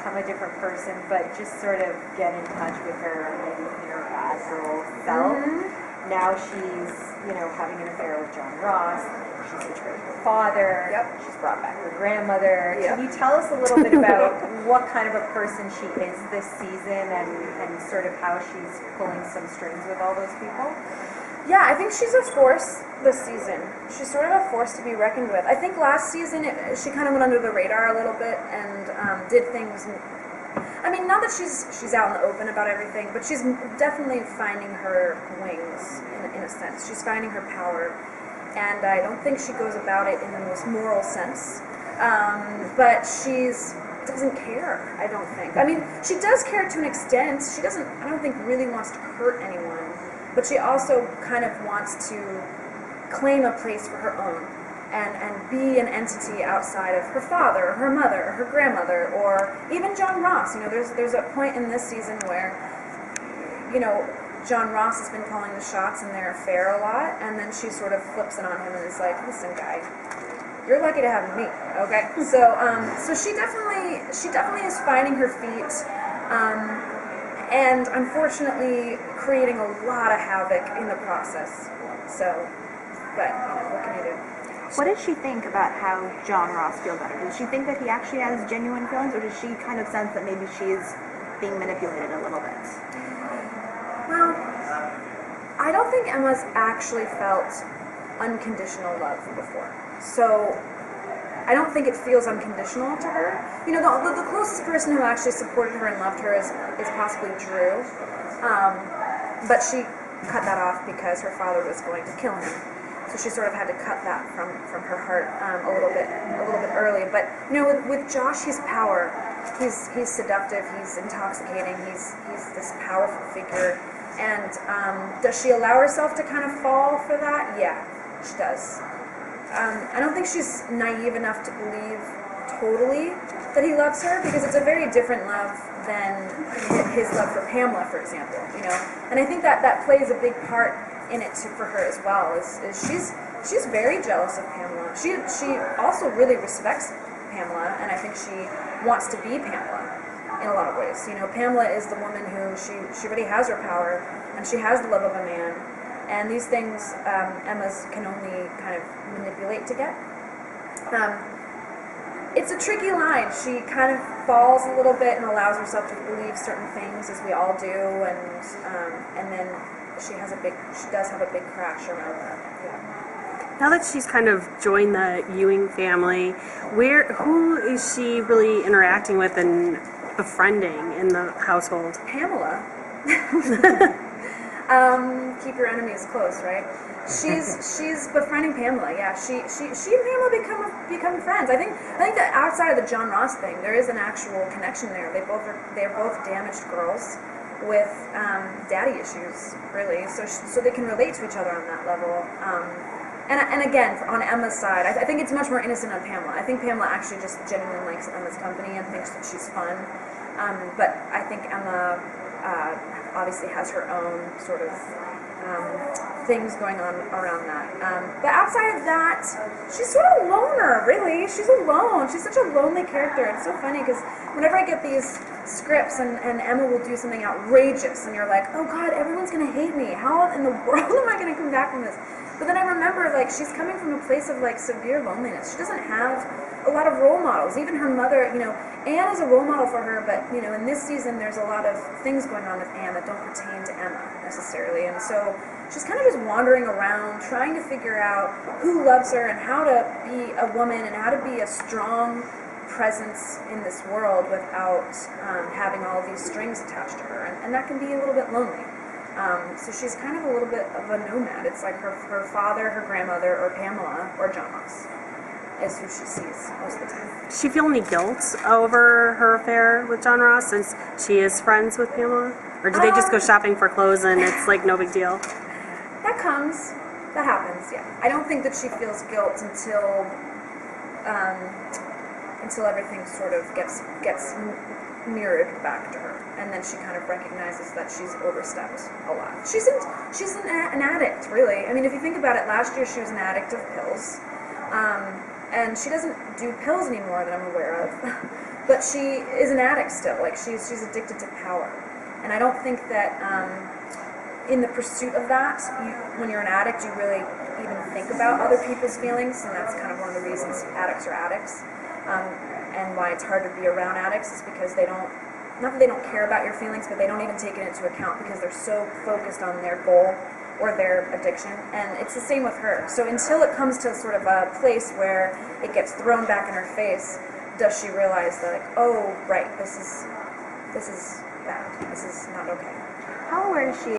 become a different person, but just sort of get in touch with her maybe inner bad girl self. Now she's, having an affair with John Ross. She's betrayed her father. She's brought back her grandmother. Can you tell us a little bit about what kind of a person she is this season and sort of how she's pulling some strings with all those people? Yeah, I think she's a force this season. She's sort of a force to be reckoned with. I think last season she kind of went under the radar a little bit and did things. I mean, not that she's out in the open about everything, but she's definitely finding her wings in a sense. She's finding her power, and I don't think she goes about it in the most moral sense. But doesn't care. I don't think. I mean, she does care to an extent. She doesn't. I don't think really wants to hurt anyone. But she also kind of wants to claim a place for her own and be an entity outside of her father, or her mother, or her grandmother, or even John Ross. There's a point in this season where, John Ross has been calling the shots in their affair a lot, and then she sort of flips it on him and is like, listen, guy, you're lucky to have me, okay? So she definitely is finding her feet, and unfortunately creating a lot of havoc in the process. So, but what can you do? What does she think about how John Ross feels about her? Does she think that he actually has genuine feelings, or does she kind of sense that maybe she's being manipulated a little bit? Well, I don't think Emma's actually felt unconditional love before. So I don't think it feels unconditional to her. The closest person who actually supported her and loved her is possibly Drew. But she cut that off because her father was going to kill him. So she sort of had to cut that from her heart a little bit early. But with Josh, he's power. He's seductive. He's intoxicating. He's this powerful figure. And does she allow herself to kind of fall for that? Yeah, she does. I don't think she's naive enough to believe totally that he loves her, because it's a very different love than his love for Pamela, for example. And I think that plays a big part in it for her as well. Is she's very jealous of Pamela. She also really respects Pamela, and I think she wants to be Pamela in a lot of ways. Pamela is the woman who she already has her power, and she has the love of a man. And these things Emma's can only kind of manipulate to get. It's a tricky line. She kind of falls a little bit and allows herself to believe certain things, as we all do, and then she does have a big crash around that. Yeah. Now that she's kind of joined the Ewing family, who is she really interacting with and befriending in the household? Pamela. Keep your enemies close, right? She's befriending Pamela. Yeah, she and Pamela become friends. I think that outside of the John Ross thing, there is an actual connection there. They're both damaged girls with daddy issues, really. So they can relate to each other on that level. And again, on Emma's side, I think it's much more innocent on Pamela. I think Pamela actually just genuinely likes Emma's company and thinks that she's fun. But I think Emma obviously has her own sort of things going on around that. But outside of that, she's sort of a loner, really. She's alone. She's such a lonely character. It's so funny because whenever I get these scripts and Emma will do something outrageous and you're like, oh God, everyone's going to hate me. How in the world am I going to come back from this? But then I remember, she's coming from a place of, severe loneliness. She doesn't have a lot of role models. Even her mother, Anne is a role model for her, but, in this season there's a lot of things going on with Anne that don't pertain to Emma, necessarily. And so she's kind of just wandering around, trying to figure out who loves her and how to be a woman and how to be a strong presence in this world without having all these strings attached to her. And that can be a little bit lonely. So she's kind of a little bit of a nomad. It's like her father, her grandmother, or Pamela, or John Ross is who she sees most of the time. Does she feel any guilt over her affair with John Ross since she is friends with Pamela? Or do they just go shopping for clothes and it's no big deal? That happens, yeah. I don't think that she feels guilt until everything sort of gets mirrored back to her, and then she kind of recognizes that she's overstepped a lot. She's an addict, really. I mean, if you think about it, last year she was an addict of pills, and she doesn't do pills anymore that I'm aware of. but she is an addict still. Like she's addicted to power, and I don't think that in the pursuit of that, when you're an addict, you really even think about other people's feelings, and that's kind of one of the reasons addicts are addicts, and why it's hard to be around addicts is because they don't. Not that they don't care about your feelings, but they don't even take it into account because they're so focused on their goal or their addiction. And it's the same with her. So until it comes to sort of a place where it gets thrown back in her face, does she realize that, like, oh, right, this is bad. This is not okay. How aware is she